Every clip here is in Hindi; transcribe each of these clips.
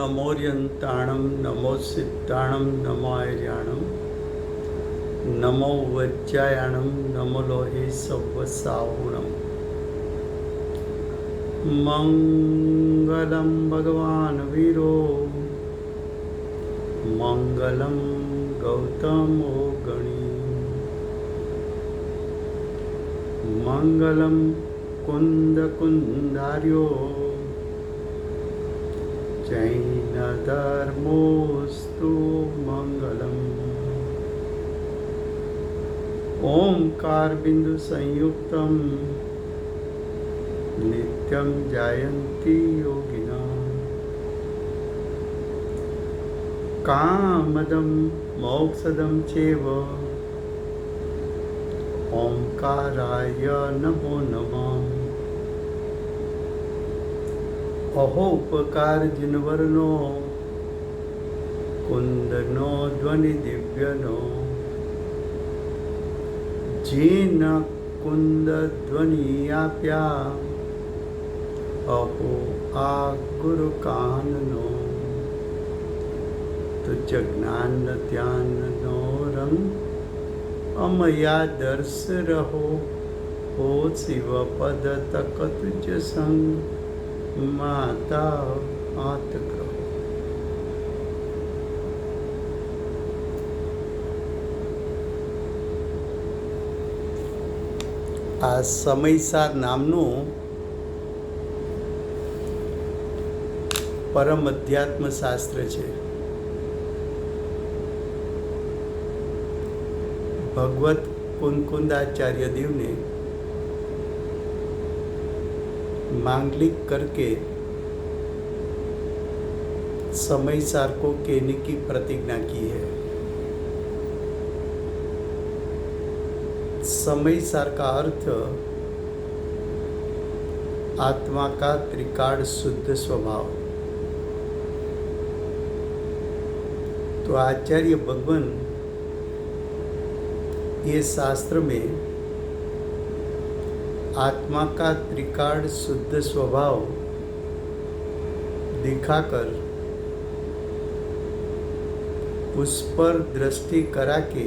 नमोर्यन्ताणं नमो सिद्धाणं नमो आर्याणं नमो वज्रायाणं नमो लोहे सव्वसाहुणं मङ्गलं भगवान् वीरो मङ्गलं गौतमो गणी मङ्गलं कुन्दकुन्दार्यो जैनधर्मोऽस्तु मङ्गलम्। ओंकारबिन्दुसंयुक्तं नित्यं जायन्ति योगिनः कामदं मोक्षदं चैव ओंकाराय नमो नमः। अहो उपकार जिनवरनो कुंदनो ध्वनि दिव्यनो जीन कुंद ध्वनि आप्या अहो आ गुरु काननो तुझ ज्ञान ध्यान नो रंग अमया दर्श रहो हो शिव पद तक तुझ संग माता हाथ ग्रहो। આ સમયસાર નામનું પરમ અધ્યાત્મ શાસ્ત્ર છે. ભગવત कुंकुंदाचार्य देव ने मांगलिक करके समय सार को कहने की प्रतिज्ञा की है. समय सार का अर्थ आत्मा का त्रिकाल शुद्ध स्वभाव. तो आचार्य भगवान ये शास्त्र में आत्मा का त्रिकाल शुद्ध स्वभाव दिखाकर उस पर दृष्टि करा के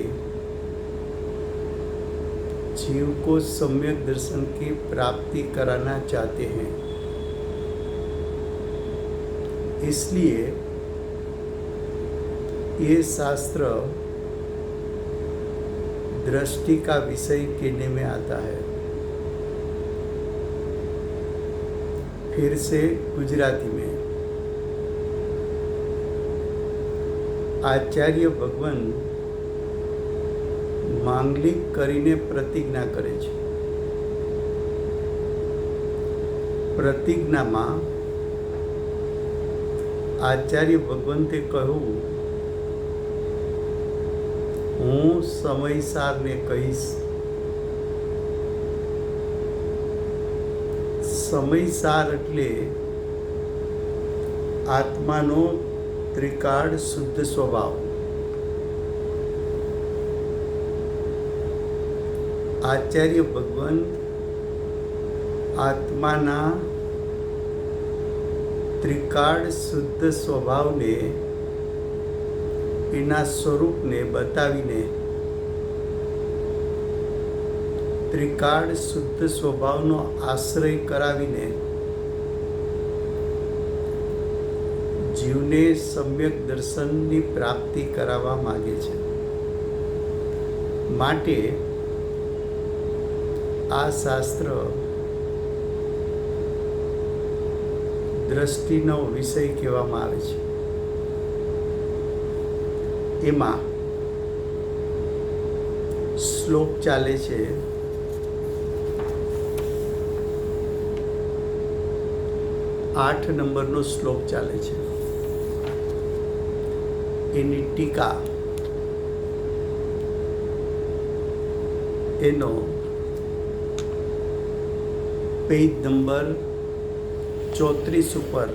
जीव को सम्यक दर्शन की प्राप्ति कराना चाहते हैं. इसलिए ये शास्त्र दृष्टि का विषय कहने में आता है. फिर से गुजराती में आचार्य भगवान માંગલિક કરીને પ્રતિજ્ઞા કરે છે. પ્રતિજ્ઞામાં આચાર્ય ભગવંતે કહ્યું, હું સમયસારને કહીશ. સમયસાર એટલે આત્માનો ત્રિકાળ શુદ્ધ સ્વભાવ. આચાર્ય ભગવાન આત્માના ત્રિકાળ શુદ્ધ સ્વભાવને એના સ્વરૂપને બતાવીને ત્રિકાળ શુદ્ધ સ્વભાવનો આશ્રય કરાવીને જીવને સમ્યક દર્શનની પ્રાપ્તિ કરાવવા માગે છે. માટે આ શાસ્ત્ર દ્રષ્ટિનો વિષય કહેવામાં આવે છે. એમાં શ્લોક ચાલે છે, 8 નંબરનો શ્લોક ચાલે છે. એની ટીકા એનો પેજ નંબર 34 ઉપર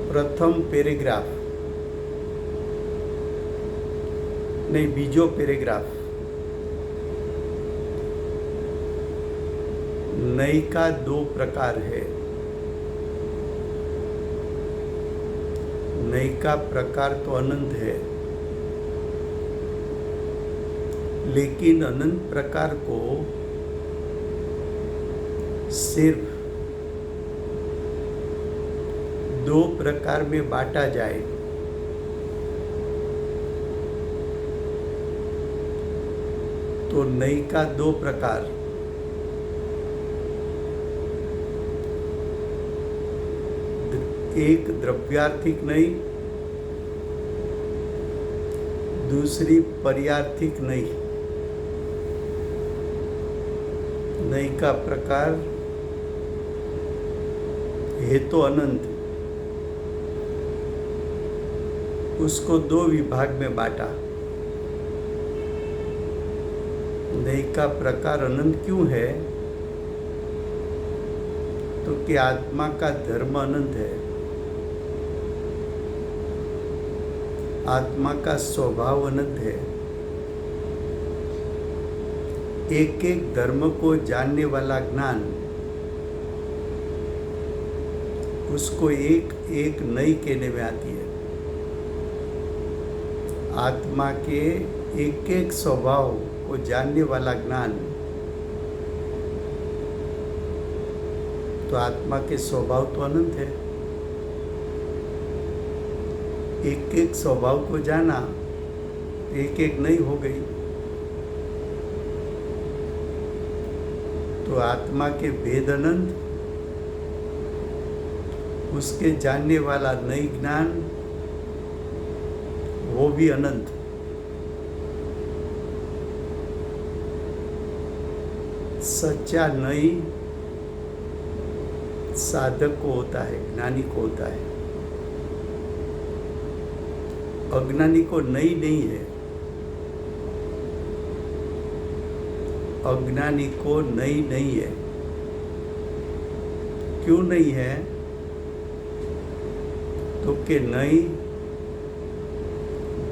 પ્રથમ પેરેગ્રાફ ને બીજો પેરેગ્રાફ नई का दो प्रकार है। नई का प्रकार तो अनंत है, लेकिन अनंत प्रकार को सिर्फ दो प्रकार में बांटा जाए तो नई का दो प्रकार, एक द्रव्यार्थिक नई, दूसरी पर्यार्थिक नई। नई का प्रकार है तो अनंत, उसको दो विभाग में बांटा। नई का प्रकार अनंत क्यों है? तो कि आत्मा का धर्म अनंत है, आत्मा का स्वभाव अनंत है। एक एक धर्म को जानने वाला ज्ञान उसको एक एक नई कहने में आती है। आत्मा के एक एक स्वभाव को जानने वाला ज्ञान तो आत्मा के स्वभाव तो अनंत है। एक एक स्वभाव को जाना, एक एक नहीं हो गई तो आत्मा के भेद अनंत, उसके जानने वाला नई ज्ञान वो भी अनंत। सच्चा नई साधक को होता है, ज्ञानी को होता है। अज्ञानी को नई नहीं है। अज्ञानी को नई नहीं है। क्यों नहीं है? तो कि नई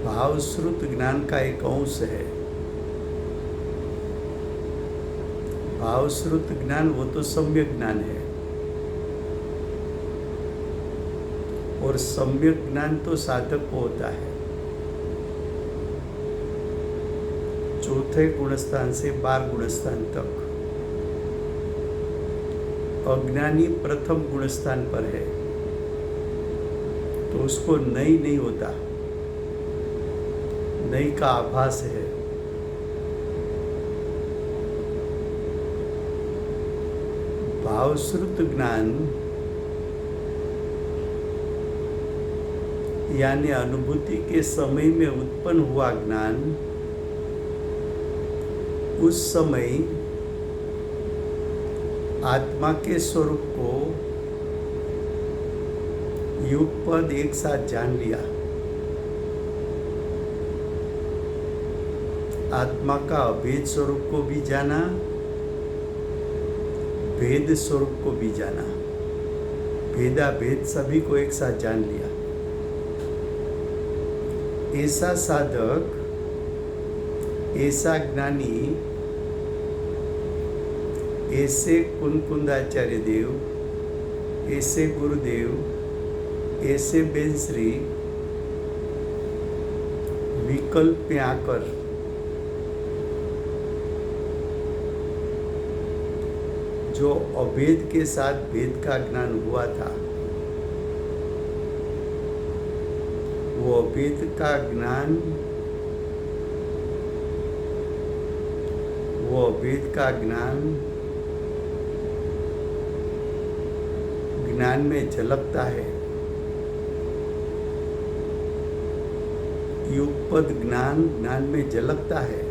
भावश्रुत ज्ञान का एक अंश है। भावश्रुत ज्ञान वो तो सम्यक ज्ञान है, और सम्यक ज्ञान तो साधक को होता है। चौथे गुणस्थान से 12 गुणस्थान तक अज्ञानी प्रथम गुणस्थान पर है, तो उसको नई नहीं होता, नई का आभास है। भावश्रुत ज्ञान यानी अनुभूति के समय में उत्पन्न हुआ ज्ञान उस समय आत्मा के स्वरूप को युगपद एक साथ जान लिया। आत्मा का अभेद स्वरूप को भी जाना, भेद स्वरूप को भी जाना, भेदा भेद सभी को एक साथ जान लिया। ऐसा साधक, ऐसा ज्ञानी, ऐसे कुंकुंदाचार्य देव, ऐसे गुरुदेव, ऐसे बेंश्री विकल्प में आकर जो अभेद के साथ भेद का ज्ञान हुआ था, वो अभेद का ज्ञान, वो अभेद का ज्ञान ज्ञान में झलकता है। युगपद ज्ञान ज्ञान में झलकता है।